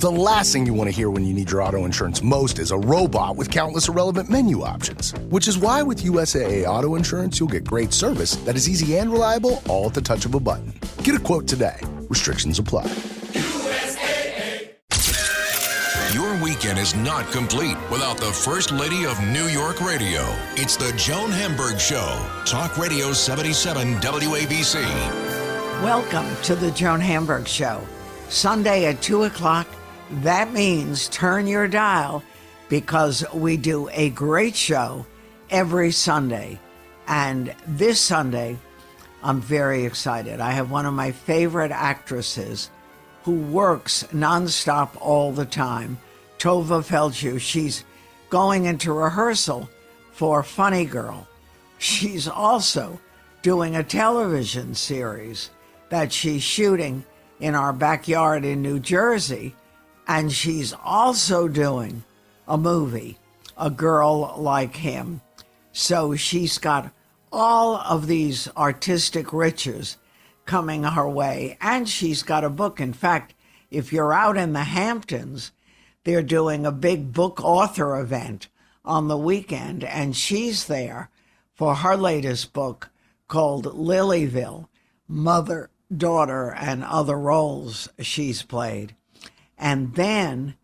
The last thing you want to hear when you need your auto insurance most is a robot with countless irrelevant menu options. Which is why with USAA Auto Insurance, you'll get great service that is easy and reliable, all at the touch of a button. Get a quote today. Restrictions apply. Your weekend is not complete without the First Lady of New York Radio. It's the Joan Hamburg Show. Talk Radio 77 WABC. Welcome to the Joan Hamburg Show. Sunday at 2 o'clock. That means turn your dial because we do a great show every Sunday. And this Sunday, I'm very excited. I have one of my favorite actresses who works nonstop all the time, Tovah Feldshuh. She's going into rehearsal for Funny Girl. She's also doing a television series that she's shooting in our backyard in New Jersey. And she's also doing a movie, A Girl Like Him. So she's got all of these artistic riches coming her way. And she's got a book. In fact, if you're out in the Hamptons, they're doing a big book author event on the weekend. And she's there for her latest book called Lilyville, Mother, Daughter, and Other Roles She's Played. And then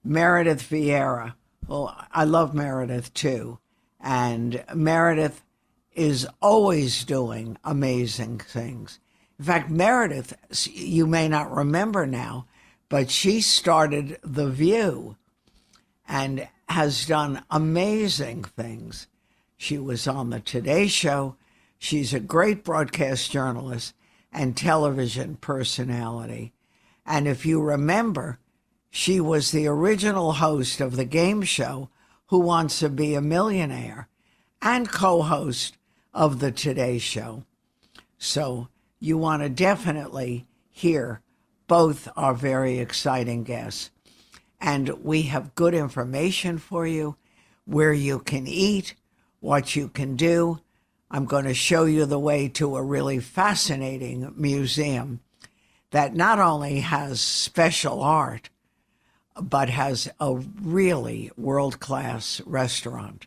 Meredith Vieria. Well, I love Meredith too. And Meredith is always doing amazing things. In fact, Meredith, you may not remember now, but she started The View and has done amazing things. She was on the Today Show. She's a great broadcast journalist and television personality. And if you remember, she was the original host of the game show Who Wants to Be a Millionaire and co-host of the Today Show. So you want to definitely hear both our very exciting guests. And we have good information for you, where you can eat, what you can do. I'm going to show you the way to a really fascinating museum that not only has special art, but has a really world-class restaurant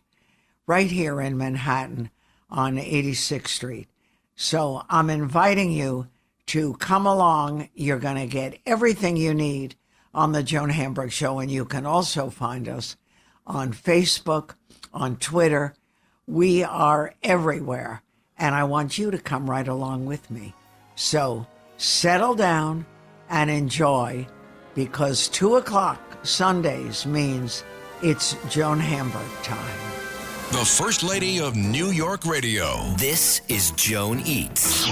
right here in Manhattan on 86th Street. So I'm inviting you to come along. You're going to get everything you need on the Joan Hamburg Show, and you can also find us on Facebook, on Twitter. We are everywhere, and I want you to come right along with me. So settle down and enjoy, because 2 o'clock Sundays means it's Joan Hamburg time. The First Lady of New York Radio. This is Joan Eats.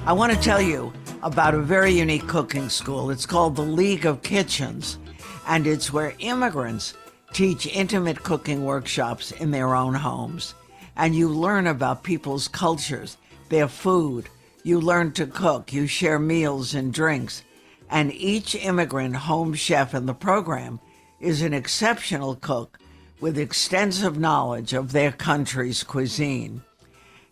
I want to tell you about a very unique cooking school. It's called the League of Kitchens, and it's where immigrants teach intimate cooking workshops in their own homes. And you learn about people's cultures, their food. You learn to cook. You share meals and drinks. And each immigrant home chef in the program is an exceptional cook with extensive knowledge of their country's cuisine.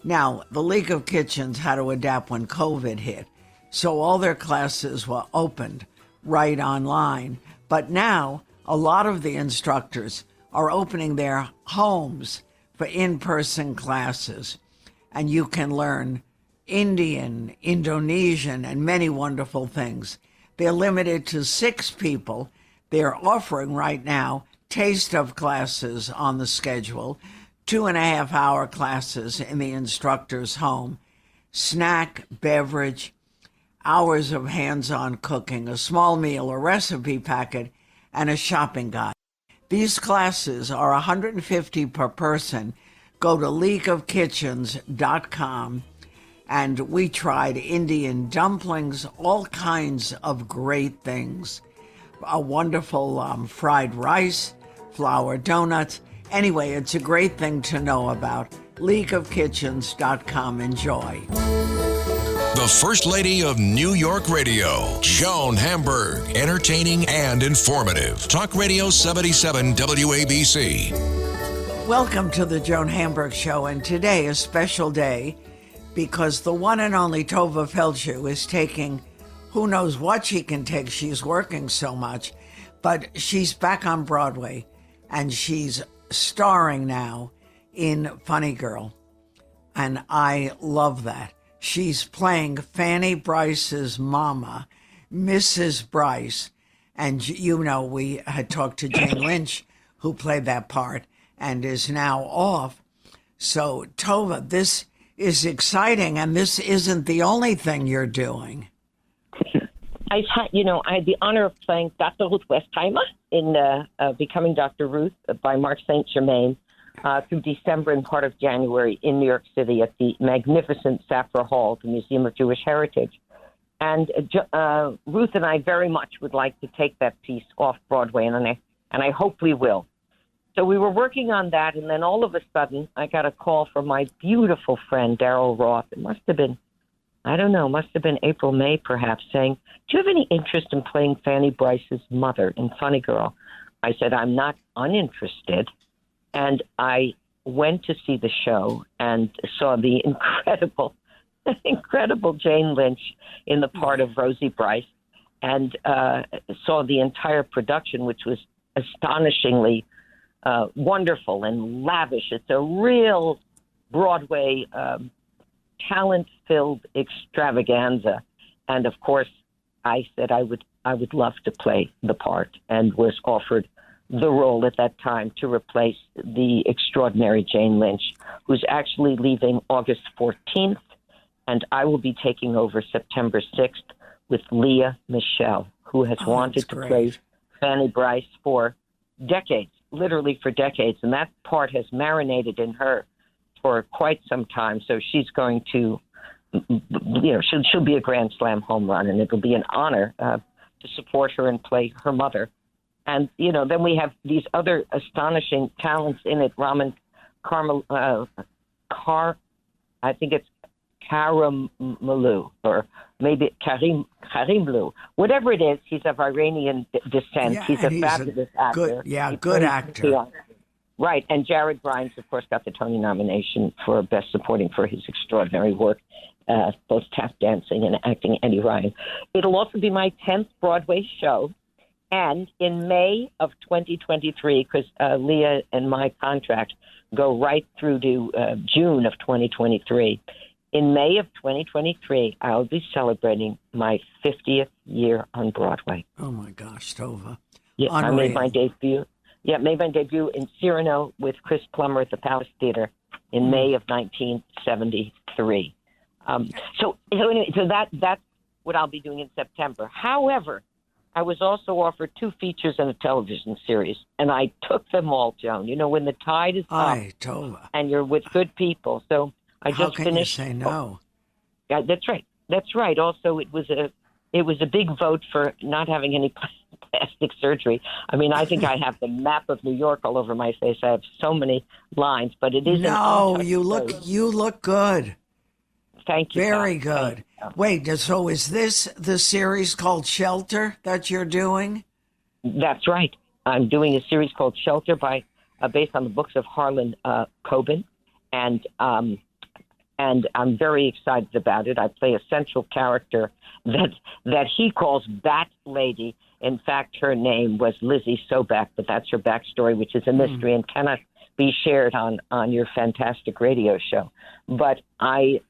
Now, the League of Kitchens had to adapt when COVID hit, so all their classes were opened right online. But now, a lot of the instructors are opening their homes for in-person classes, and you can learn Indian, Indonesian, and many wonderful things. They're limited to 6 people. They're offering right now taste of classes on the schedule, 2.5-hour classes in the instructor's home, snack, beverage, hours of hands-on cooking, a small meal, a recipe packet, and a shopping guide. These classes are $150 per person. Go to leagueofkitchens.com. And we tried Indian dumplings, all kinds of great things. A wonderful fried rice, flour donuts. Anyway, it's a great thing to know about. leagueofkitchens.com. Enjoy. The First Lady of New York Radio, Joan Hamburg. Entertaining and informative. Talk Radio 77 WABC. Welcome to the Joan Hamburg Show, and today a special day because the one and only Tovah Feldshuh is taking, who knows what she can take, she's working so much, But she's back on Broadway, and she's starring now in Funny Girl. And I love that. She's playing Fanny Bryce's mama, Mrs. Bryce. And, you know, we had talked to Jane Lynch, who played that part and is now off. So, Tovah, this is exciting, and this isn't the only thing you're doing. I had the honor of playing Dr. Ruth Westheimer in Becoming Dr. Ruth by Mark St. Germain through December and part of January in New York City at the magnificent Safra Hall, the Museum of Jewish Heritage. And Ruth and I very much would like to take that piece off Broadway, and I hope we will. So we were working on that, and then all of a sudden I got a call from my beautiful friend, Daryl Roth. It must have been April, May perhaps, saying, do you have any interest in playing Fanny Bryce's mother in Funny Girl? I said, I'm not uninterested. And I went to see the show and saw the incredible Jane Lynch in the part of Rosie Bryce, and saw the entire production, which was astonishingly wonderful and lavish. It's a real Broadway talent-filled extravaganza. And of course, I said I would love to play the part, and was offered the role at that time to replace the extraordinary Jane Lynch, who's actually leaving August 14th, and I will be taking over September 6th with Leah Michelle, who has wanted to play Fanny Bryce for decades, literally for decades, and that part has marinated in her for quite some time. So she's going to, she'll be a Grand Slam home run, and it'll be an honor to support her and play her mother. And, then we have these other astonishing talents in it. Raman I think it's Karimlu, or maybe Karimlu. Whatever it is, he's of Iranian descent. Yeah, he's a fabulous actor. Good actor. Right, and Jared Grimes, of course, got the Tony nomination for Best Supporting for his extraordinary work, both tap dancing and acting Eddie Ryan. It'll also be my 10th Broadway show, and in May of 2023, because Leah and my contract go right through to June of 2023, in May of 2023, I'll be celebrating my 50th year on Broadway. Oh, my gosh, Tovah. Yeah, I made my debut. Yeah, made my debut in Cyrano with Chris Plummer at the Palace Theater in May of 1973. So that's what I'll be doing in September. However, I was also offered 2 features and a television series, and I took them all, Joan. When the tide is up and you're with good people. So I just finished. How can you say no? Yeah, that's right. That's right. Also, it was a big vote for not having any plastic surgery. I mean, I think I have the map of New York all over my face. I have so many lines, but it is you look good. Thank you. Very good. Wait, so is this the series called Shelter that you're doing? That's right. I'm doing a series called Shelter based on the books of Harlan Coben, and I'm very excited about it. I play a central character that he calls Bat Lady. In fact, her name was Lizzie Sobek, but that's her backstory, which is a mystery and cannot be shared on your fantastic radio show. But I'm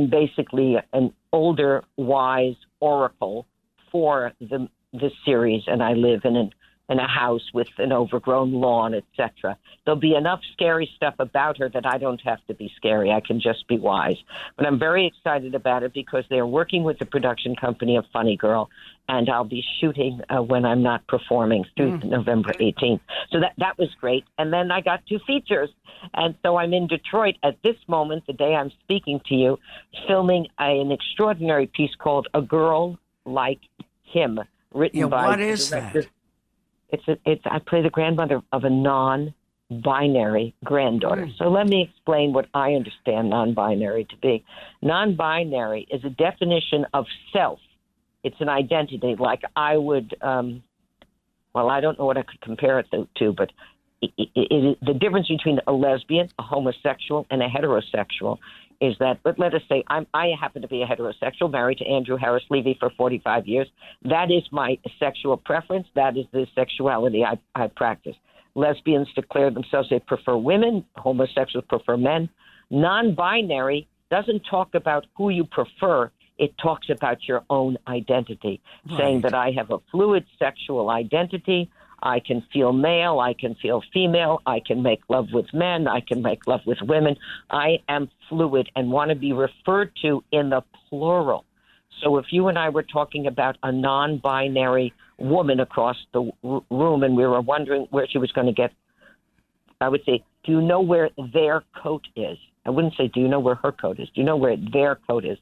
basically an older, wise oracle for the series, and I live in a house with an overgrown lawn, etc. There'll be enough scary stuff about her that I don't have to be scary. I can just be wise. But I'm very excited about it because they're working with the production company of Funny Girl, and I'll be shooting when I'm not performing through November 18th. So that was great. And then I got 2 features. And so I'm in Detroit at this moment, the day I'm speaking to you, filming an extraordinary piece called A Girl Like Him, written by... What is that? I play the grandmother of a non-binary granddaughter. So let me explain what I understand non-binary to be. Non-binary is a definition of self. It's an identity. Like I would, I don't know what I could compare it to, but the difference between a lesbian, a homosexual, and a heterosexual is that, but let us say I happen to be a heterosexual, married to Andrew Harris Levy for 45 years. That is my sexual preference. That is the sexuality I practice. Lesbians declare themselves they prefer women. Homosexuals prefer men. Non-binary doesn't talk about who you prefer. It talks about your own identity, saying that I have a fluid sexual identity. I can feel male. I can feel female. I can make love with men. I can make love with women. I am fluid and want to be referred to in the plural. So if you and I were talking about a non-binary woman across the room and we were wondering where she was going to get, I would say, do you know where their coat is? I wouldn't say, do you know where her coat is? Do you know where their coat is?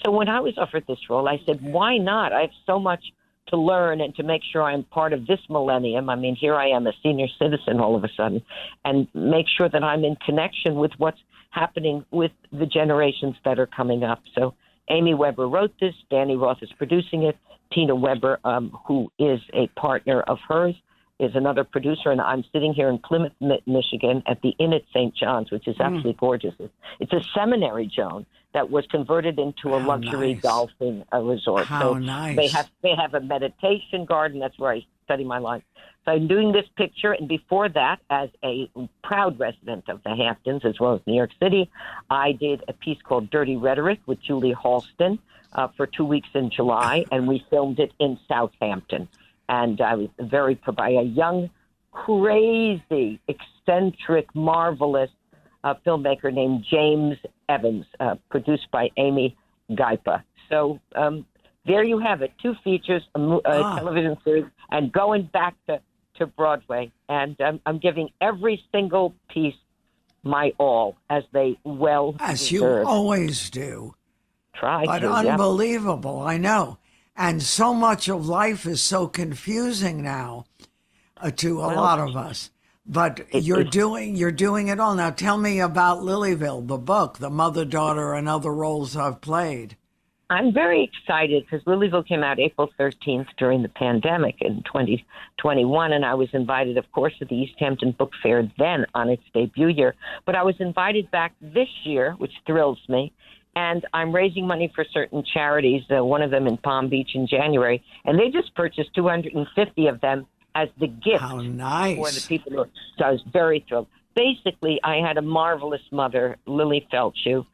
So when I was offered this role, I said, why not? I have so much to learn and to make sure I'm part of this millennium. I mean, here I am, a senior citizen all of a sudden, and make sure that I'm in connection with what's happening with the generations that are coming up. So Amy Weber wrote this. Danny Roth is producing it. Tina Weber, who is a partner of hers, is another producer, and I'm sitting here in Plymouth, Michigan, at the Inn at St. John's, which is absolutely gorgeous. It's a seminary, Joan, that was converted into a luxury golfing resort. How nice. They have a meditation garden. That's where I study my life. So I'm doing this picture, and before that, as a proud resident of the Hamptons, as well as New York City, I did a piece called Dirty Rhetoric with Julie Halston for 2 weeks in July, and we filmed it in Southampton. And I was by a young, crazy, eccentric, marvelous filmmaker named James Evans, produced by Amy Gaipa. So there you have it, 2 features, a television series, and going back to Broadway. And I'm giving every single piece my all, as they well as deserve. You always do. But unbelievable, I know. And so much of life is so confusing now to a lot of us. But you're doing it all. Now tell me about Lilyville, the book, the mother, daughter, and other roles I've played. I'm very excited because Lilyville came out April 13th during the pandemic in 2021, and I was invited, of course, to the East Hampton Book Fair then on its debut year. But I was invited back this year, which thrills me. And I'm raising money for certain charities, one of them in Palm Beach in January. And they just purchased 250 of them as the gift for the people who. So I was very thrilled. Basically, I had a marvelous mother, Lily Feldshuh,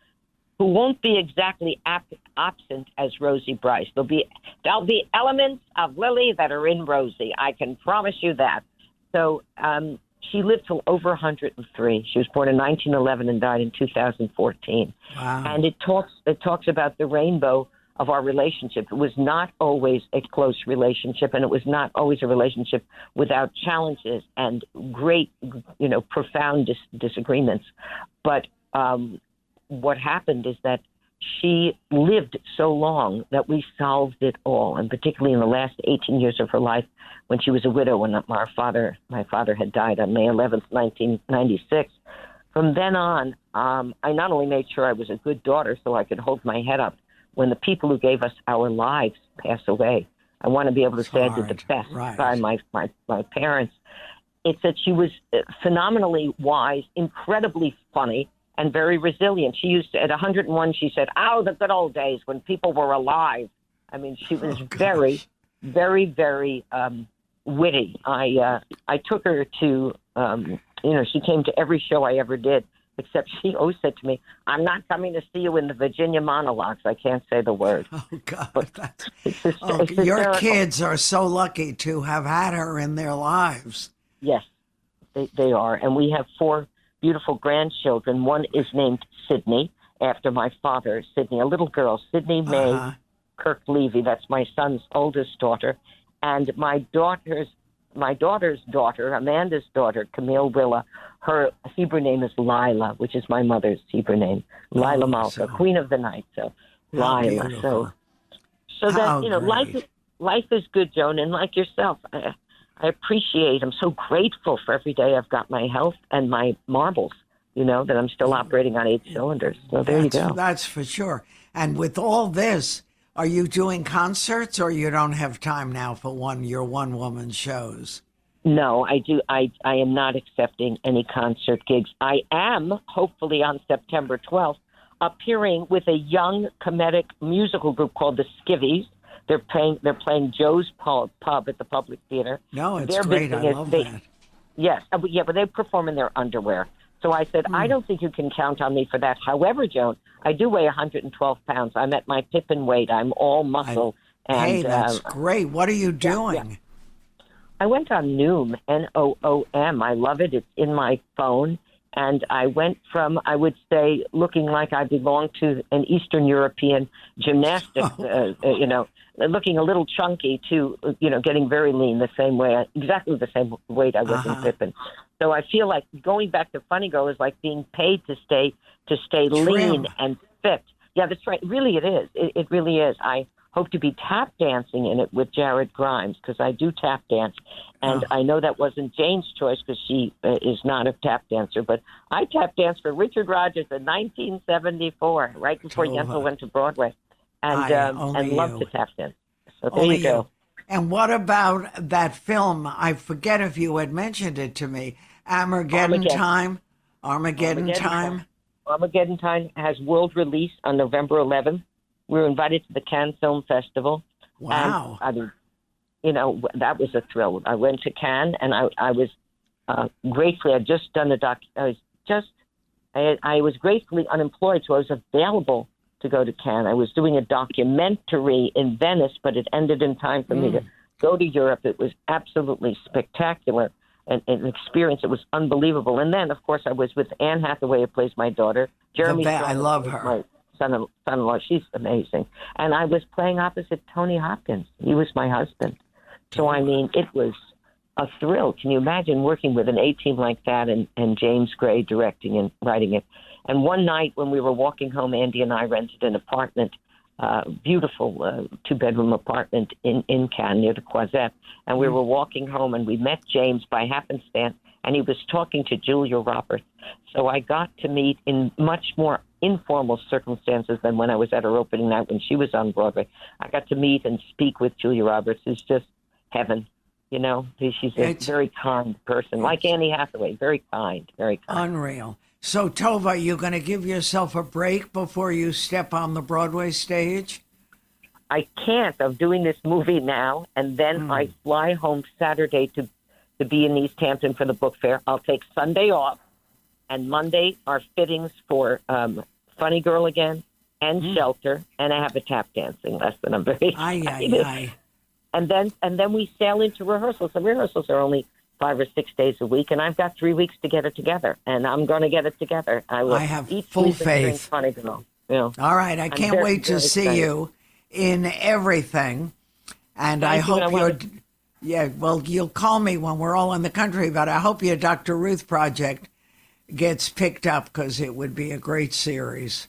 who won't be exactly absent as Rosie Bryce. There'll be elements of Lily that are in Rosie. I can promise you that. So she lived till over 103. She was born in 1911 and died in 2014. Wow. And it talks about the rainbow of our relationship. It was not always a close relationship, and it was not always a relationship without challenges and great, profound disagreements. But what happened is that she lived so long that we solved it all, and particularly in the last 18 years of her life, when she was a widow, when my father had died on May 11th, 1996. From then on, I not only made sure I was a good daughter so I could hold my head up when the people who gave us our lives pass away. I want to be able to say I did the best by my parents. It's that she was phenomenally wise, incredibly funny, and very resilient. She used to, at 101, she said, the good old days when people were alive. I mean, she was very, very, very witty. I took her to, she came to every show I ever did, except she always said to me, I'm not coming to see you in the Virginia monologues. I can't say the word. Oh, God. But your kids are so lucky to have had her in their lives. Yes, they are. And we have 4 beautiful grandchildren. One is named Sydney, after my father, Sydney, a little girl, Sydney Mae Kirk Levy. That's my son's oldest daughter. And my daughter's daughter, Amanda's daughter, Camille Willa, her Hebrew name is Lila, which is my mother's Hebrew name, Lila Malka, Queen of the Night. So Lila. Beautiful. So that, life is good, Joan. And like yourself, I appreciate, I'm so grateful for every day I've got my health and my marbles, that I'm still operating on 8 cylinders. So there you go. That's for sure. And with all this, are you doing concerts or you don't have time now for your one-woman shows? No, I do. I am not accepting any concert gigs. I am, hopefully on September 12th, appearing with a young comedic musical group called the Skivvies. They're playing Joe's Pub at the Public Theater. No, it's Their great. big I thing love is that. Yes, but they perform in their underwear. So I said, I don't think you can count on me for that. However, Joan, I do weigh 112 pounds. I'm at my Pippin weight. I'm all muscle. Hey, that's great. What are you doing? Yeah. I went on Noom, Noom. I love it. It's in my phone. And I went from, I would say, looking like I belonged to an Eastern European gymnastics, looking a little chunky to, getting very lean the same way, exactly the same weight I was in Pippin. So I feel like going back to Funny Girl is like being paid to stay lean and fit. Yeah, that's right. Really, it is. It really is. I hope to be tap dancing in it with Jared Grimes because I do tap dance. And I know that wasn't Jane's choice because she is not a tap dancer, but I tap danced for Richard Rodgers in 1974, right before Yentl went to Broadway, and loved to tap dance. So there you go. And what about that film? I forget if you had mentioned it to me. Armageddon Time. Armageddon Time has world release on November 11th. We were invited to the Cannes Film Festival. Wow. And, that was a thrill. I went to Cannes, and I was gratefully, I'd just done I was gratefully unemployed, so I was available to go to Cannes. I was doing a documentary in Venice, but it ended in time for me to go to Europe. It was absolutely spectacular, an experience. It was unbelievable. And then, of course, I was with Anne Hathaway, who plays my daughter. Jeremy, I love her. My son-in-law. She's amazing. And I was playing opposite Tony Hopkins. He was my husband. So, I mean, it was a thrill. Can you imagine working with an A-team like that and James Gray directing and writing it? And one night when we were walking home, Andy and I rented an apartment, beautiful two-bedroom apartment in Cannes near the Croisette. And we were walking home, and we met James by happenstance, and he was talking to Julia Roberts. So I got to meet in much more informal circumstances than when I was at her opening night when she was on Broadway. I got to meet and speak with Julia Roberts. It's just heaven. She's a very kind person, like Annie Hathaway, very kind, very kind. Unreal. So, Tovah, you going to give yourself a break before you step on the Broadway stage? I can't. I'm doing this movie now, and then I fly home Saturday to be in East Hampton for the book fair. I'll take Sunday off, and Monday are fittings for Funny Girl again and Shelter, and I have a tap dancing lesson. I'm very excited. And then we sail into rehearsals. The rehearsals are only 5 or 6 days a week, and I've got 3 weeks to get it together, and I'm going to get it together. I have full faith. Funny Girl. All right, I can't wait to see you in everything, and I hope you're. Yeah, well, you'll call me when we're all in the country, but I hope your Dr. Ruth project gets picked up because it would be a great series.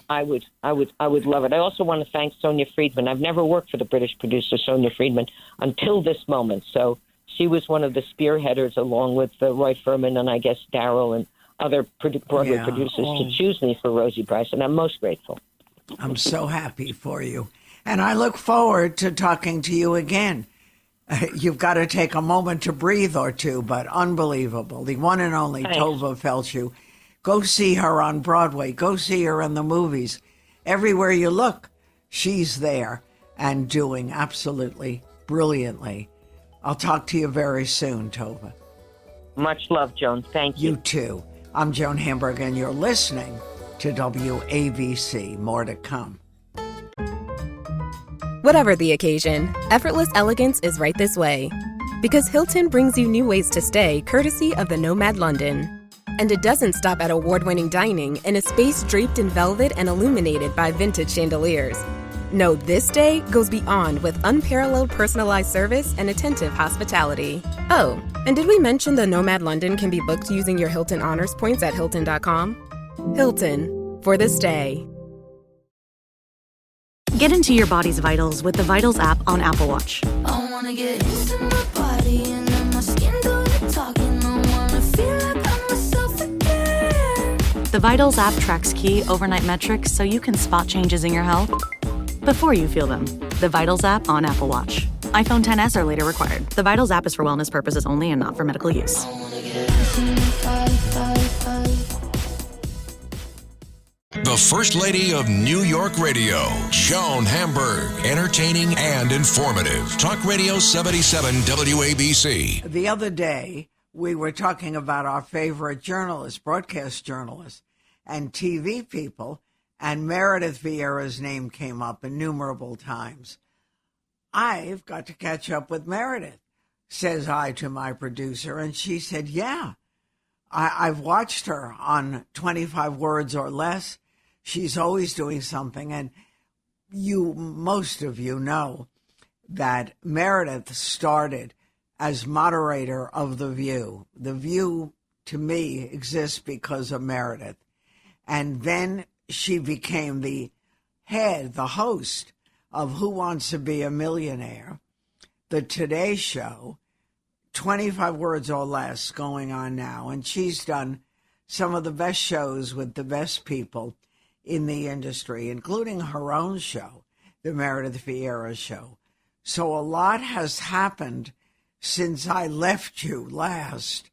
I would love it. I also want to thank Sonia Friedman. I've never worked for the British producer Sonia Friedman until this moment. So she was one of the spearheaders, along with Roy Furman and I guess Darryl and other Broadway producers, to choose me for Rosie Brice, and I'm most grateful. I'm so happy for you, and I look forward to talking to you again. You've got to take a moment to breathe or two, but unbelievable. The one and only Tovah Feldshuh. Go see her on Broadway. Go see her in the movies. Everywhere you look, she's there and doing absolutely brilliantly. I'll talk to you very soon, Tovah. Much love, Joan. Thank you. You too. I'm Joan Hamburg, and you're listening to WABC. More to come. Whatever the occasion, effortless elegance is right this way. Because Hilton brings you new ways to stay, courtesy of the Nomad London. And it doesn't stop at award-winning dining in a space draped in velvet and illuminated by vintage chandeliers. No, this day goes beyond with unparalleled personalized service and attentive hospitality. Oh, and did we mention the Nomad London can be booked using your Hilton Honors points at Hilton.com? Hilton, for the stay. Get into your body's vitals with the Vitals app on Apple Watch. I wanna get into my body and let my skin do the talking. I wanna feel like I'm myself again. The Vitals app tracks key overnight metrics so you can spot changes in your health before you feel them. The Vitals app on Apple Watch. iPhone XS or later required. The Vitals app is for wellness purposes only and not for medical use. the First Lady of New York Radio, Joan Hamburg. Entertaining and informative. Talk Radio 77 WABC. The other day, we were talking about our favorite journalists, broadcast journalists, and TV people, and Meredith Vieria's name came up innumerable times. I've got to catch up with Meredith, says I to my producer, and she said, yeah, I've watched her on 25 Words or Less. She's always doing something, and most of you know that Meredith started as moderator of The View. The View, to me, exists because of Meredith. And then she became the host of Who Wants to Be a Millionaire, the Today Show, 25 Words or Less going on now. And she's done some of the best shows with the best people in the industry, including her own show, the Meredith Vieria Show. So a lot has happened since I left you last.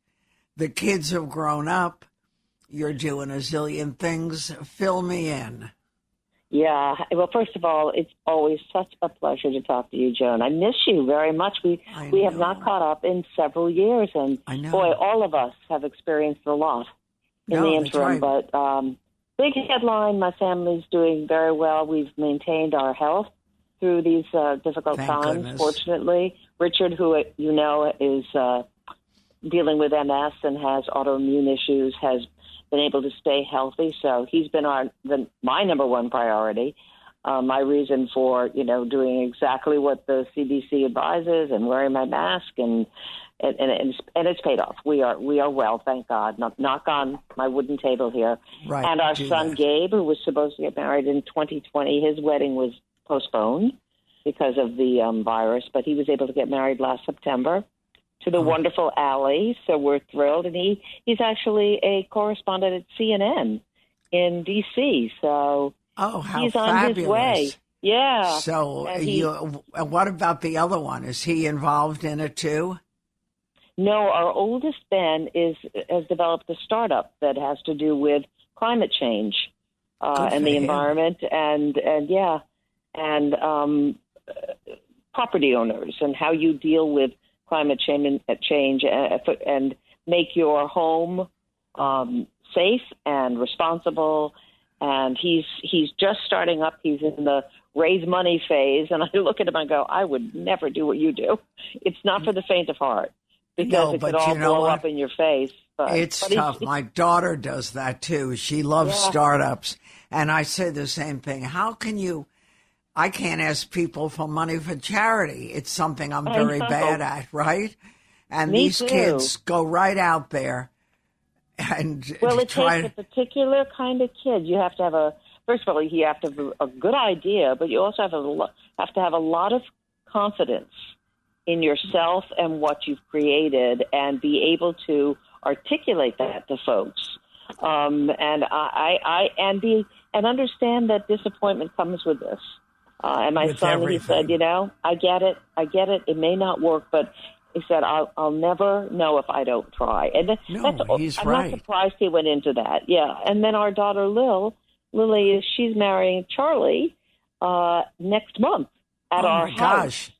The kids have grown up. You're doing a zillion things. Fill me in. Yeah. Well, first of all, it's always such a pleasure to talk to you, Joan. I miss you very much. We have not caught up in several years, and boy, all of us have experienced a lot in the interim. Right. But big headline: my family's doing very well. We've maintained our health through these difficult times. Goodness. Fortunately, Richard, who you know is dealing with MS and has autoimmune issues, has been able to stay healthy. So he's been my number one priority. My reason for, doing exactly what the CDC advises and wearing my mask and it's paid off. We are well, thank God. Knock on my wooden table here. Right, and our son Gabe, who was supposed to get married in 2020, his wedding was postponed because of the virus, but he was able to get married last September to the wonderful Allie. So we're thrilled. And he's actually a correspondent at CNN in D.C. So how he's fabulous. On his way. Yeah. So what about the other one? Is he involved in it too? No, our oldest Ben has developed a startup that has to do with climate change and the environment and property owners and how you deal with climate change and make your home safe and responsible. And he's just starting up. He's in the raise money phase. And I look at him and go, I would never do what you do. It's not for the faint of heart because it could all blow up in your face. But it's tough. My daughter does that too. She loves startups. And I say the same thing. How can you... I can't ask people for money for charity. It's something I'm very bad at, right? And these kids go right out there and it takes a particular kind of kid. You have to have first of all, you have to have a good idea, but you also have to have a lot of confidence in yourself and what you've created and be able to articulate that to folks. And understand that disappointment comes with this. And my son, he said, I get it. It may not work, but he said, I'll never know if I don't try. And he's I'm right. not surprised he went into that. Yeah. And then our daughter, Lily, she's marrying Charlie next month at our house. Gosh.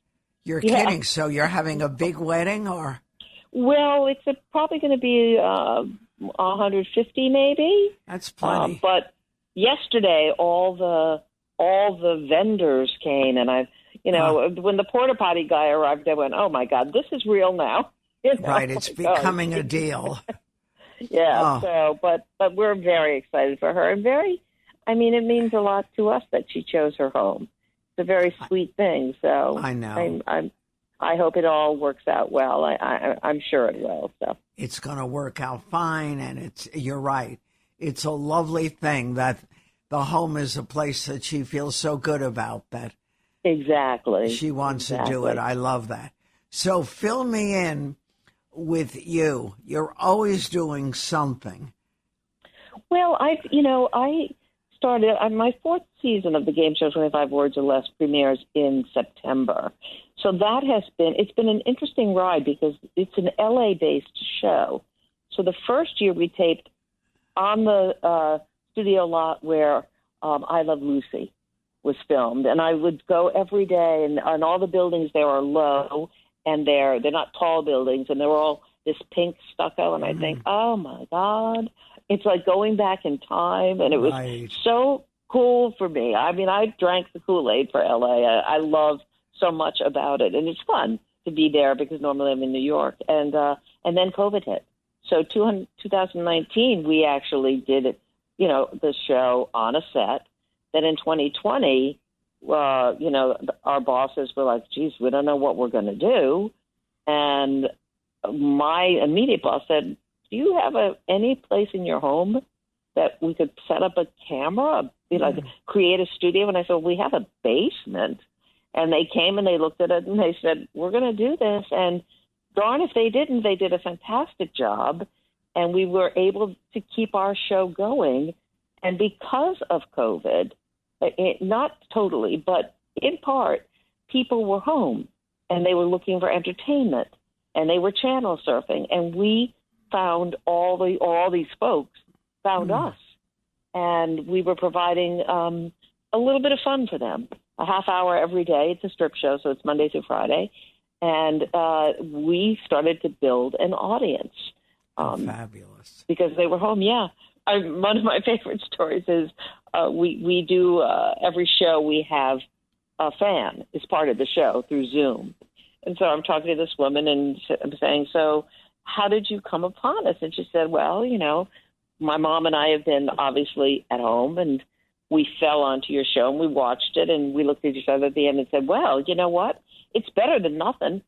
You're kidding. So you're having a big wedding or? Well, it's probably going to be 150 maybe. That's plenty. But yesterday, all the vendors came, and when the porta potty guy arrived, I went, "Oh my God, this is real now!" Right, it's becoming a deal. Yeah. So, but we're very excited for her, and it means a lot to us that she chose her home. It's a very sweet thing. So I know. I hope it all works out well. I'm sure it will. So it's going to work out fine, and you're right. It's a lovely thing that the home is a place that she feels so good about that. Exactly. She wants to do it. I love that. So fill me in with you. You're always doing something. Well, I started my fourth season of the game show 25 Words or Less premieres in September. So it's been an interesting ride because it's an LA-based show. So the first year we taped on the studio lot where I Love Lucy was filmed, and I would go every day, and all the buildings there are low, and they're not tall buildings, and they're all this pink stucco, and I think, oh my God, it's like going back in time, and it was so cool for me. I mean, I drank the Kool-Aid for LA. I love so much about it, and it's fun to be there because normally I'm in New York, and then COVID hit. So 2019, we actually did it, the show on a set. Then in 2020, our bosses were like, geez, we don't know what we're going to do. And my immediate boss said, do you have any place in your home that we could set up a camera, create a studio? And I said, we have a basement. And they came and they looked at it and they said, we're going to do this. And darn if they didn't, they did a fantastic job. And we were able to keep our show going. And because of COVID, not totally, but in part, people were home and they were looking for entertainment and they were channel surfing. And we found all these folks found us. And we were providing a little bit of fun for them. A half hour every day. It's a strip show, so it's Monday through Friday. And we started to build an audience. Fabulous. Because they were home, yeah. One of my favorite stories is we do every show we have a fan as part of the show through Zoom. And so I'm talking to this woman and I'm saying, so how did you come upon us? And she said, well, my mom and I have been obviously at home and we fell onto your show and we watched it and we looked at each other at the end and said, well, you know what? It's better than nothing.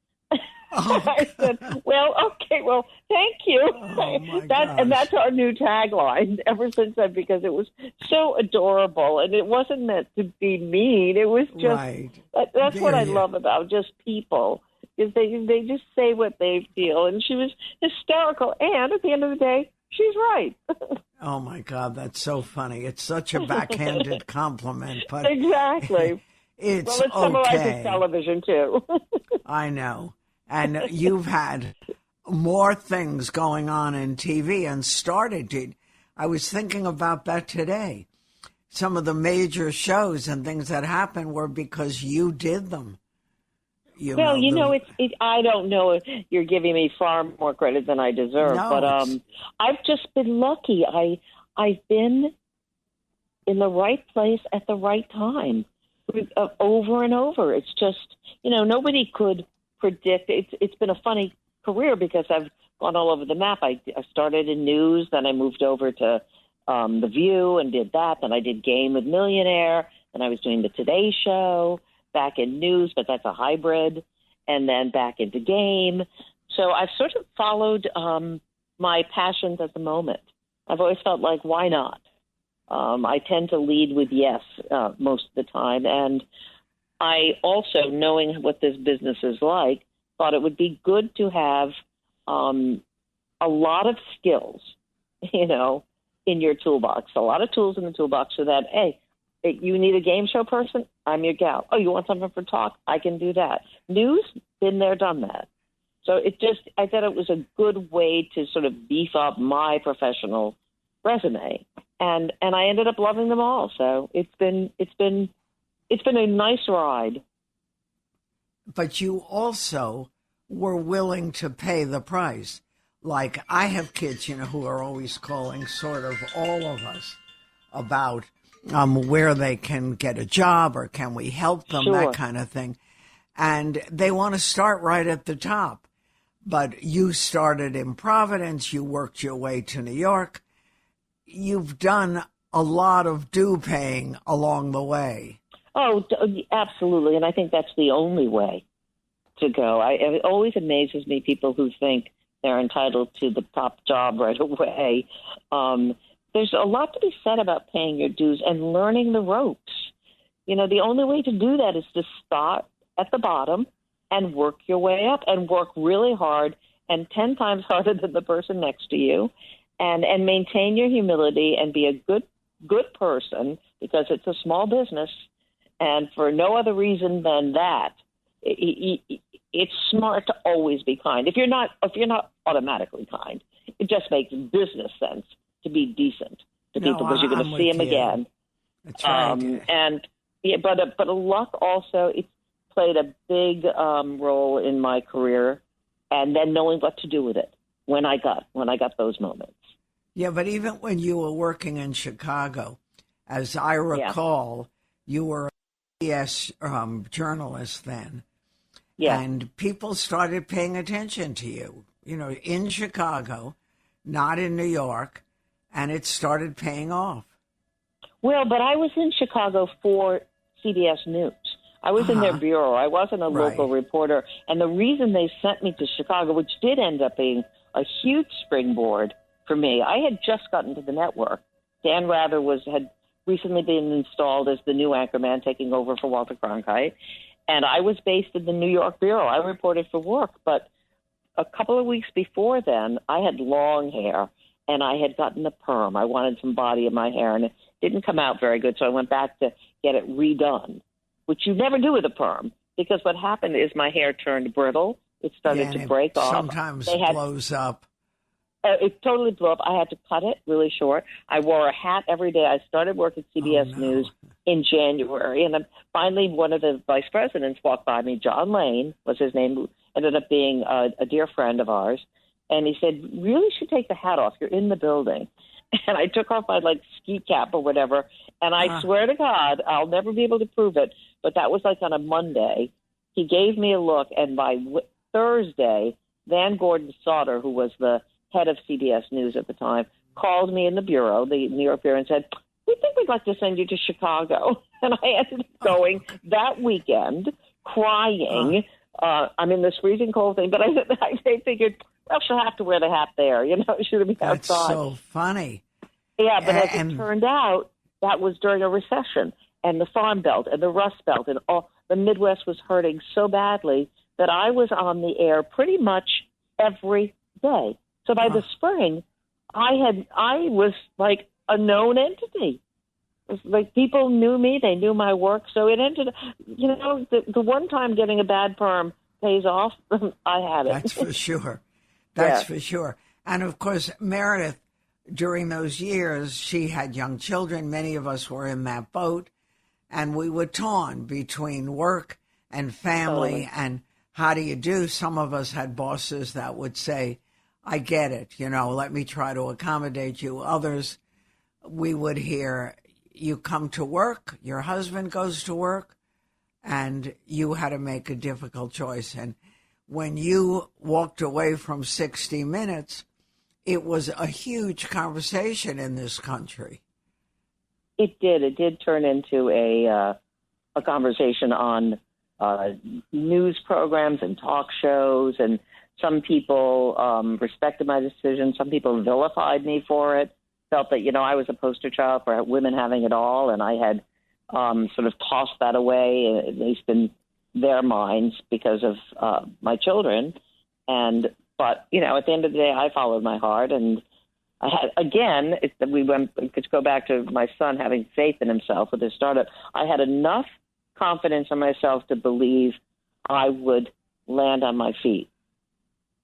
I said, well, okay, well, thank you. And that's our new tagline ever since then, because it was so adorable and it wasn't meant to be mean. It was just, that's what I love about just people, is they just say what they feel. And she was hysterical. And at the end of the day, she's right. Oh, my God, that's so funny. It's such a backhanded compliment. But exactly. It's well, it summarizes television, too. I know. And you've had more things going on in TV and started. I was thinking about that today. Some of the major shows and things that happened were because you did them. I don't know if you're giving me far more credit than I deserve, but I've just been lucky. I've been in the right place at the right time over and over. It's just, nobody could predict. It's been a funny career because I've gone all over the map. I started in news, then I moved over to The View and did that. Then I did Game with Millionaire, and I was doing the Today Show. Back in news, but that's a hybrid, and then back into game. So I've sort of followed my passions at the moment. I've always felt like, why not? I tend to lead with yes most of the time. And I also, knowing what this business is like, thought it would be good to have a lot of skills, in your toolbox, a lot of tools in the toolbox so that, hey, you need a game show person? I'm your gal. Oh, you want something for talk? I can do that. News? Been there, done that. So I thought it was a good way to sort of beef up my professional resume. And I ended up loving them all. So it's been a nice ride. But you also were willing to pay the price. Like, I have kids, who are always calling sort of all of us about where they can get a job or can we help them, that kind of thing. And they want to start right at the top. But you started in Providence. You worked your way to New York. You've done a lot of due paying along the way. Oh, absolutely. And I think that's the only way to go. It always amazes me, people who think they're entitled to the top job right away. There's a lot to be said about paying your dues and learning the ropes. The only way to do that is to start at the bottom and work your way up and work really hard and 10 times harder than the person next to you and maintain your humility and be a good person, because it's a small business. And for no other reason than that, it's smart to always be kind. If you're not automatically kind, it just makes business sense to be decent. to people because you're going to see them again. That's right. And but luck also it's played a big role in my career, and then knowing what to do with it when I got those moments. Yeah, but even when you were working in Chicago, as I recall, you were a CBS journalist then. Yeah. And people started paying attention to you, in Chicago, not in New York, and it started paying off. Well, but I was in Chicago for CBS News. I was in their bureau. I wasn't a local reporter. And the reason they sent me to Chicago, which did end up being a huge springboard for me, I had just gotten to the network. Dan Rather had recently been installed as the new anchorman, taking over for Walter Cronkite. And I was based in the New York bureau. I reported for work. But a couple of weeks before then, I had long hair, and I had gotten a perm. I wanted some body in my hair, and it didn't come out very good. So I went back to get it redone, which you never do with a perm, because what happened is my hair turned brittle. It started to break off. Sometimes blows up. It totally blew up. I had to cut it really short. I wore a hat every day. I started work at CBS News in January, and then finally one of the vice presidents walked by me. John Lane was his name, who ended up being a dear friend of ours. And he said, really should take the hat off. You're in the building. And I took off my ski cap or whatever. And I swear to God, I'll never be able to prove it, but that was on a Monday. He gave me a look, and by Thursday, Van Gordon Sauter, who was the head of CBS News at the time, called me in the bureau, the New York bureau, and said, we think we'd like to send you to Chicago. And I ended up going that weekend, crying. I'm in this freezing cold thing, but I figured, well, she'll have to wear the hat there. She'll be outside. That's so funny. Yeah, but as it turned out, that was during a recession, and the Farm Belt and the Rust Belt and all the Midwest was hurting so badly that I was on the air pretty much every day. So by the spring, I was like a known entity. It was people knew me, they knew my work. So it ended, the one time getting a bad perm pays off. I had it. That's for sure. That's for sure. And of course, Meredith, during those years, she had young children. Many of us were in that boat, and we were torn between work and family. And how do you do? Some of us had bosses that would say, I get it, let me try to accommodate you. Others, we would hear, you come to work, your husband goes to work, and you had to make a difficult choice. And when you walked away from 60 Minutes, it was a huge conversation in this country. It did. It did turn into a conversation on news programs and talk shows, and some people respected my decision. Some people vilified me for it, felt that, I was a poster child for women having it all, and I had sort of tossed that away, at least in their minds, because of my children. But, at the end of the day, I followed my heart, and I had, again, to go back to my son having faith in himself with his startup. I had enough confidence in myself to believe I would land on my feet,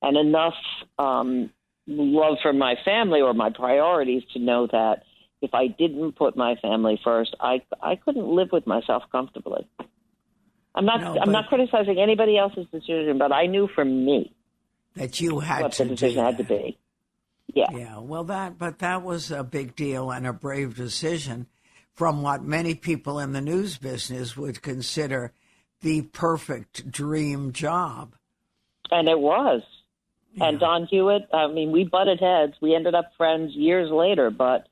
and enough love for my family or my priorities to know that if I didn't put my family first, I couldn't live with myself comfortably. I'm not criticizing anybody else's decision, but I knew for me that you had what to the decision had to be. Yeah. Yeah. Well, that was a big deal and a brave decision from what many people in the news business would consider the perfect dream job. And it was. Yeah. And Don Hewitt, we butted heads. We ended up friends years later, but,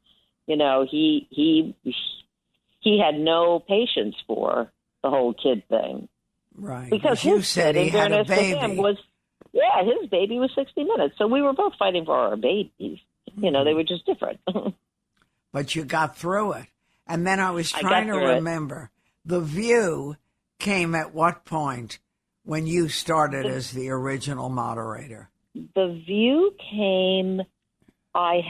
he had no patience for the whole kid thing. Right. Because you said he had a baby. His baby was 60 Minutes. So we were both fighting for our babies. They were just different. But you got through it. And then I was trying to remember, The View came at what point when you started as the original moderator? The View came, I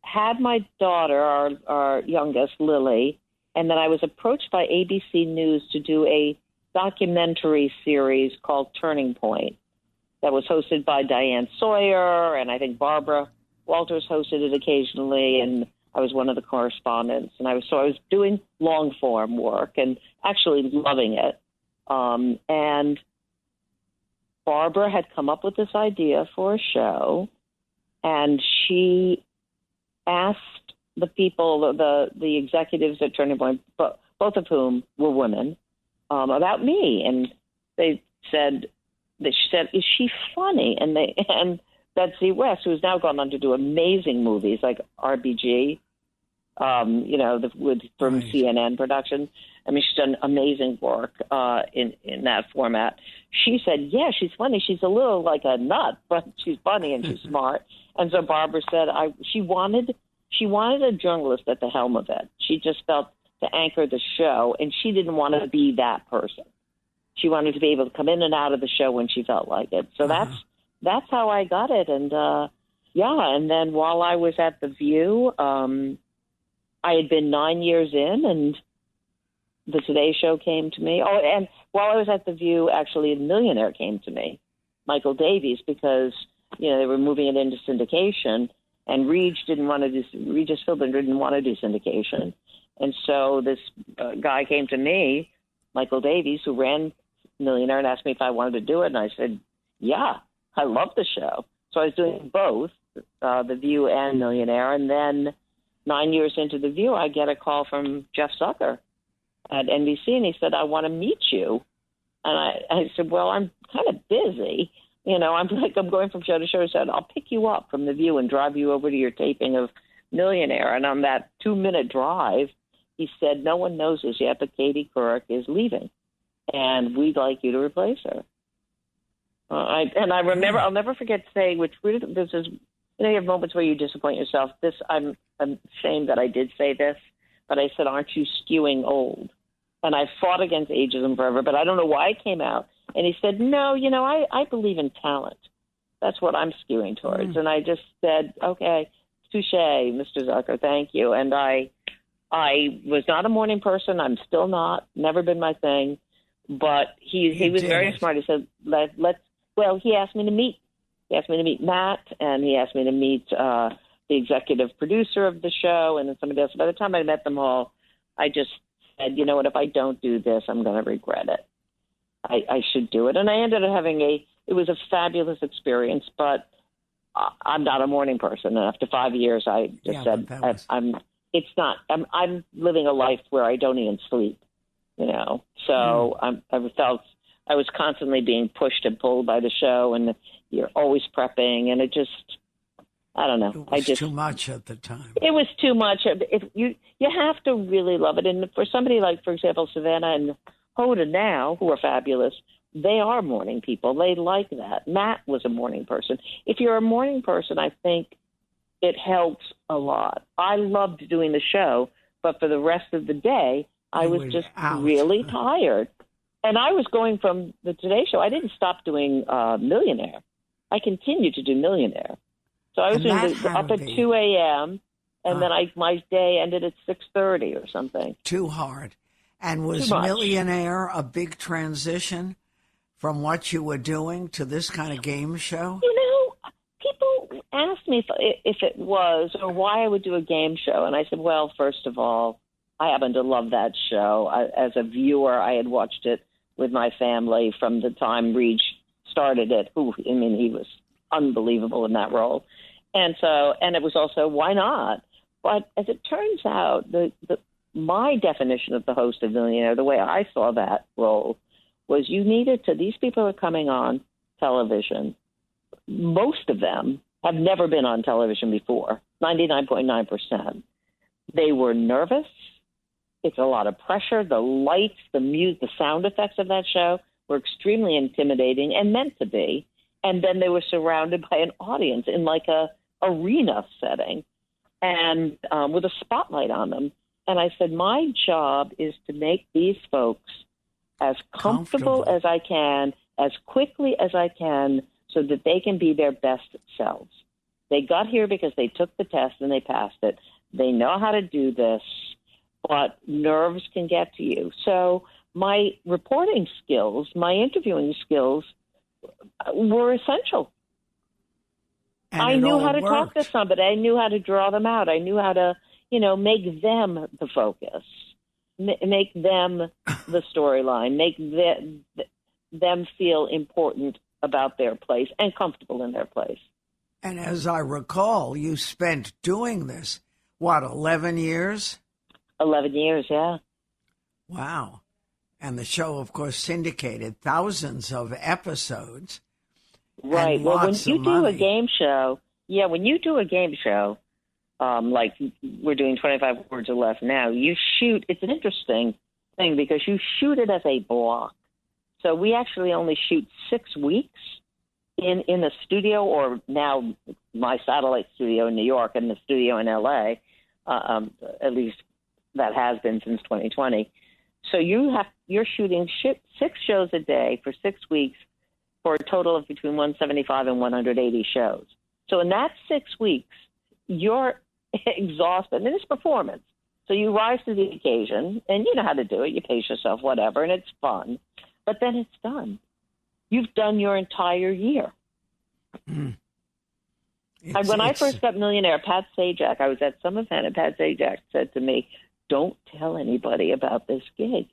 had my daughter, our youngest, Lily, and then I was approached by ABC News to do a documentary series called Turning Point that was hosted by Diane Sawyer, and I think Barbara Walters hosted it occasionally, and I was one of the correspondents, and I was doing long form work and actually loving it. And Barbara had come up with this idea for a show, and she asked the people, the executives at Turning Point, both of whom were women, about me, and she said, "Is she funny?" And Betsy West, who has now gone on to do amazing movies like RBG, from CNN Productions. I mean, she's done amazing work in that format. She said, "Yeah, she's funny. She's a little like a nut, but she's funny and she's smart." And so Barbara said, she wanted a journalist at the helm of it. She just felt to anchor the show, and she didn't want to be that person. She wanted to be able to come in and out of the show when she felt like it. So that's how I got it. And and then while I was at The View, I had been 9 years in, and the Today Show came to me. Oh, and while I was at The View, actually, The Millionaire came to me, Michael Davies, because they were moving it into syndication, and Regis Philbin didn't want to do syndication. And so this guy came to me, Michael Davies, who ran Millionaire, and asked me if I wanted to do it. And I said, yeah, I love the show. So I was doing both, The View and Millionaire. And then 9 years into The View, I get a call from Jeff Zucker at NBC, and he said, "I want to meet you." And I said, "Well, I'm kind of busy. I'm going from show to show." He said, "I'll pick you up from The View and drive you over to your taping of Millionaire." And on that 2-minute drive, he said, "No one knows this yet, but Katie Couric is leaving, and we'd like you to replace her." I remember, I'll never forget saying, this is, you have moments where you disappoint yourself. I'm ashamed that I did say this, but I said, "Aren't you skewing old?" And I fought against ageism forever, but I don't know why it came out. And he said, "No, I believe in talent. That's what I'm skewing towards." And I just said, "Okay, touche, Mr. Zucker, thank you." And I was not a morning person. I'm still not. Never been my thing. But he was very smart. He said, he asked me to meet. He asked me to meet Matt, and he asked me to meet the executive producer of the show, and then somebody else. By the time I met them all, I just said, "You know what? If I don't do this, I'm going to regret it. I should do it." And I ended up having it was a fabulous experience, but I'm not a morning person. And after 5 years, I just said, I'm living a life where I don't even sleep, So I felt I was constantly being pushed and pulled by the show, and you're always prepping, and it just, I don't know. It was too much at the time. It was too much. You have to really love it. And for somebody like, for example, Savannah and Hoda now, who are fabulous, they are morning people. They like that. Matt was a morning person. If you're a morning person, I think it helps a lot. I loved doing the show, but for the rest of the day, I was just really tired. And I was going from the Today Show. I didn't stop doing Millionaire. I continued to do Millionaire. So I was doing up at 2 a.m., and then my day ended at 6:30 or something. Too hard. And was Millionaire a big transition from what you were doing to this kind of game show? People asked me if it was, or why I would do a game show. And I said, well, first of all, I happen to love that show. As a viewer, I had watched it with my family from the time Reach started it. He was unbelievable in that role. And it was also, why not? But as it turns out, my definition of the host of Millionaire, the way I saw that role, was these people are coming on television. Most of them have never been on television before, 99.9%. They were nervous. It's a lot of pressure. The lights, the music, the sound effects of that show were extremely intimidating and meant to be. And then they were surrounded by an audience in like a arena setting and with a spotlight on them. And I said, my job is to make these folks as comfortable as I can, as quickly as I can, so that they can be their best selves. They got here because they took the test and they passed it. They know how to do this, but nerves can get to you. So my reporting skills, my interviewing skills were essential. And I knew how to talk to somebody. I knew how to draw them out. I knew how to make them the focus, make them the storyline, make them feel important about their place and comfortable in their place. And as I recall, you spent doing this, 11 years? 11 years, yeah. Wow. And the show, of course, syndicated thousands of episodes. Right. Well, when you do a game show, like we're doing 25 words or less now, it's an interesting thing because you shoot it as a block. So we actually only shoot 6 weeks in a studio, or now my satellite studio in New York and the studio in LA, at least that has been since 2020. So you're shooting 6 shows a day for 6 weeks for a total of between 175 and 180 shows. So in that 6 weeks, you're exhausted, and it's performance. So you rise to the occasion, and you know how to do it. You pace yourself, whatever, and it's fun. But then it's done. You've done your entire year. And when I first got Millionaire, Pat Sajak, I was at some event, and Pat Sajak said to me, "Don't tell anybody about this gig."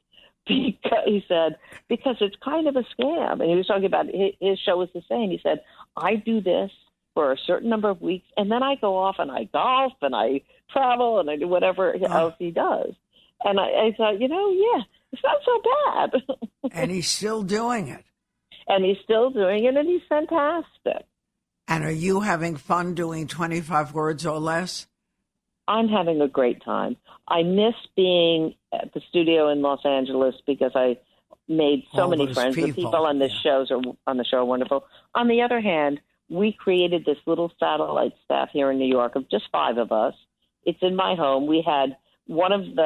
Because it's kind of a scam. And he was talking about his show was the same. He said, "I do this for a certain number of weeks, and then I go off and I golf and I travel and I do whatever else he does." And I thought, it's not so bad. And he's still doing it. And he's still doing it, and he's fantastic. And are you having fun doing 25 words or less? I'm having a great time. I miss being at the studio in Los Angeles because I made so many friends. The people on this show are wonderful. On the other hand, we created this little satellite staff here in New York of just 5 of us. It's in my home. We had one of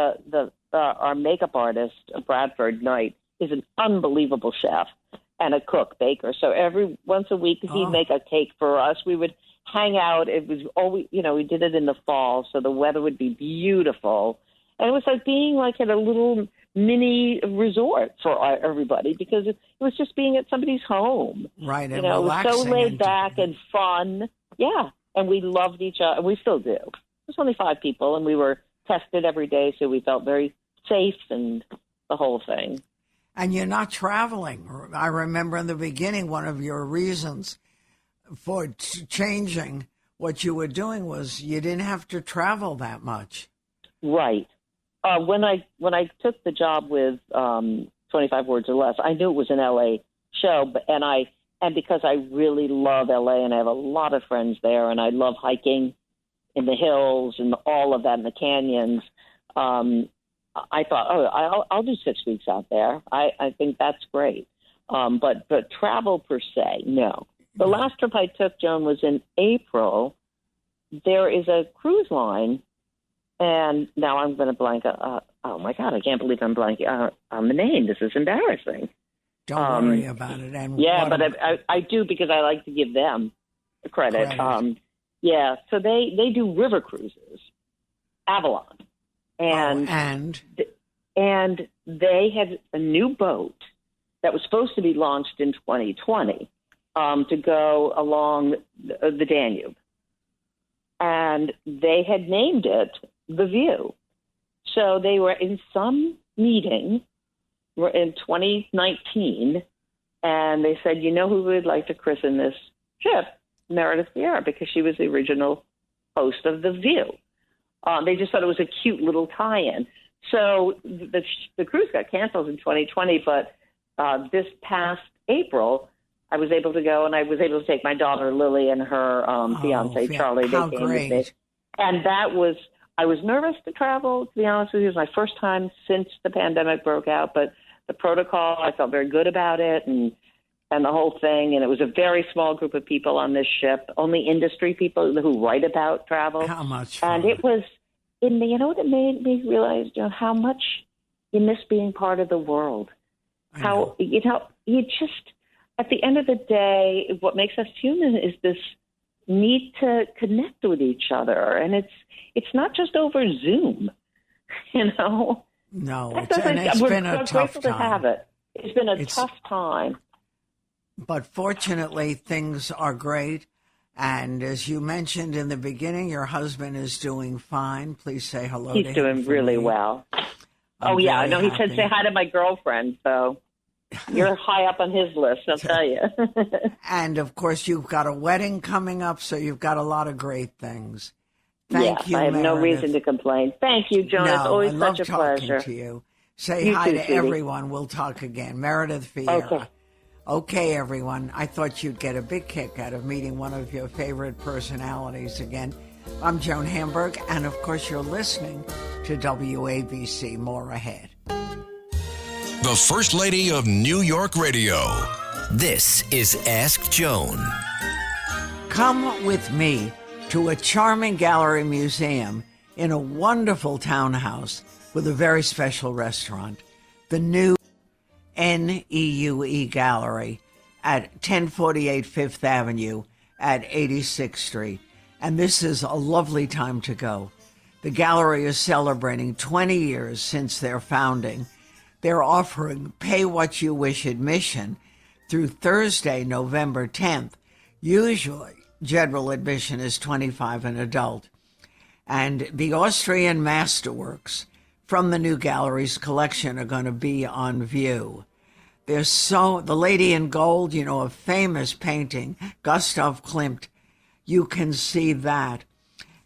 our makeup artist, Bradford Knight, is an unbelievable chef and a cook, baker. So every once a week he'd make a cake for us. We would hang out. It was always, we did it in the fall, so the weather would be beautiful. And it was like being like at a little mini resort for everybody because it was just being at somebody's home. Right. And it was so laid back and fun. Yeah. And we loved each other. We still do. There's only 5 people, and we were tested every day, so we felt very safe and the whole thing. And you're not traveling. I remember in the beginning, one of your reasons for changing what you were doing was you didn't have to travel that much. Right. When I took the job with 25 Words or Less, I knew it was an LA show, and because I really love LA and I have a lot of friends there, and I love hiking in the hills and all of that in the canyons. I thought, I'll do 6 weeks out there. I think that's great. But travel per se, no. The last trip I took, Joan, was in April. There is a cruise line, and now I'm going to blank. Oh, my God, I can't believe I'm blanking on the name. This is embarrassing. Don't worry about it. And but I do because I like to give them credit. So they do river cruises, Avalon. And they had a new boat that was supposed to be launched in 2020 to go along the Danube. And they had named it The View. So they were in some meeting in 2019, and they said, who would like to christen this ship? Meredith Vieria, because she was the original host of The View. They just thought it was a cute little tie-in. So the cruise got canceled in 2020, but this past April, I was able to go, and I was able to take my daughter Lily and her fiance Charlie. They came with me, and I was nervous to travel. To be honest with you, it was my first time since the pandemic broke out. But the protocol, I felt very good about it, and the whole thing. And it was a very small group of people on this ship, only industry people who write about travel. How much fun. And it was, what it made me realize, how much you miss being part of the world. You just, at the end of the day, what makes us human is this need to connect with each other. And it's not just over Zoom, No, it's been a tough time. To have it. It's been a tough time. But fortunately, things are great. And as you mentioned in the beginning, your husband is doing fine. Please say hello to him. He's doing really well. I'm yeah, I know. He happy. said say hi to my girlfriend, so you're high up on his list, I'll tell you. And, of course, you've got a wedding coming up, so you've got a lot of great things. Thank you, I have Meredith. no reason to complain. Thank you, Joan. It's always I love such a talking pleasure. to you. Say You hi too, to sweetie. everyone. We'll talk again. Meredith Vieria. Okay. Okay, everyone. I thought you'd get a big kick out of meeting one of your favorite personalities again. I'm Joan Hamburg, and of course you're listening to WABC. More ahead. The First Lady of New York Radio. This is Ask Joan. Come with me to a charming gallery museum in a wonderful townhouse with a very special restaurant. The new NEUE Gallery at 1048 Fifth Avenue at 86th Street. And this is a lovely time to go. The gallery is celebrating 20 years since their founding. They're offering pay what you wish admission through Thursday, November 10th. Usually, general admission is $25 an adult. And the Austrian masterworks from the new gallery's collection are going to be on view. The Lady in Gold, a famous painting, Gustav Klimt, you can see that.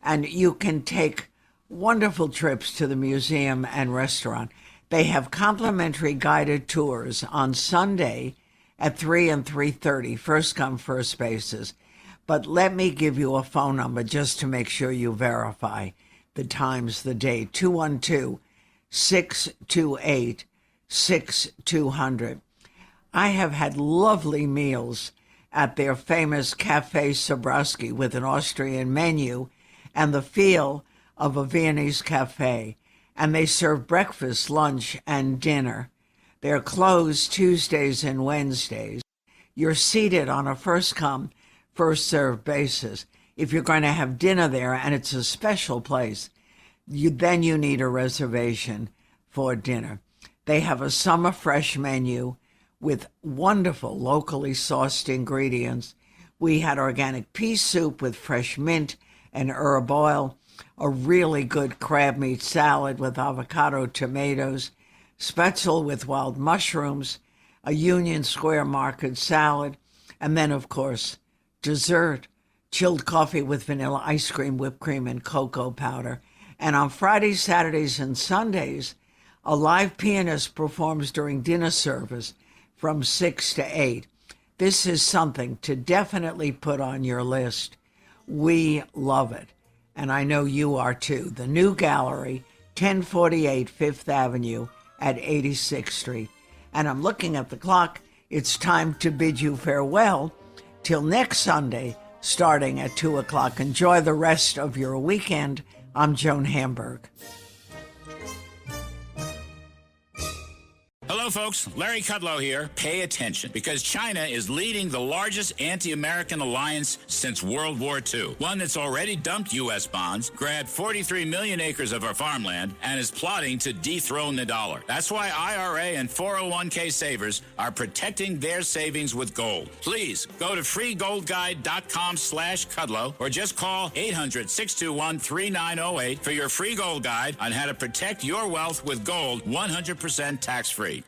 And you can take wonderful trips to the museum and restaurant. They have complimentary guided tours on Sunday at 3 and 3:30, first come, first basis. But let me give you a phone number just to make sure you verify the times, the date, 212-628-6200. I have had lovely meals at their famous Café Sobrowski with an Austrian menu and the feel of a Viennese cafe. And they serve breakfast, lunch, and dinner. They're closed Tuesdays and Wednesdays. You're seated on a first-come, first-served basis. If you're going to have dinner there, and it's a special place, then you need a reservation for dinner. They have a summer fresh menu with wonderful locally sourced ingredients. We had organic pea soup with fresh mint and herb oil, a really good crab meat salad with avocado, tomatoes, spetzel with wild mushrooms, a Union Square Market salad, and then, of course, dessert, chilled coffee with vanilla ice cream, whipped cream, and cocoa powder. And on Fridays, Saturdays, and Sundays, a live pianist performs during dinner service from 6 to 8. This is something to definitely put on your list. We love it. And I know you are too. The new gallery, 1048 Fifth Avenue at 86th Street. And I'm looking at the clock. It's time to bid you farewell till next Sunday, starting at 2 o'clock. Enjoy the rest of your weekend. I'm Joan Hamburg. Hello, folks. Larry Kudlow here. Pay attention, because China is leading the largest anti-American alliance since World War II. One that's already dumped U.S. bonds, grabbed 43 million acres of our farmland, and is plotting to dethrone the dollar. That's why IRA and 401k savers are protecting their savings with gold. Please go to freegoldguide.com/Kudlow or just call 800-621-3908 for your free gold guide on how to protect your wealth with gold 100% tax-free.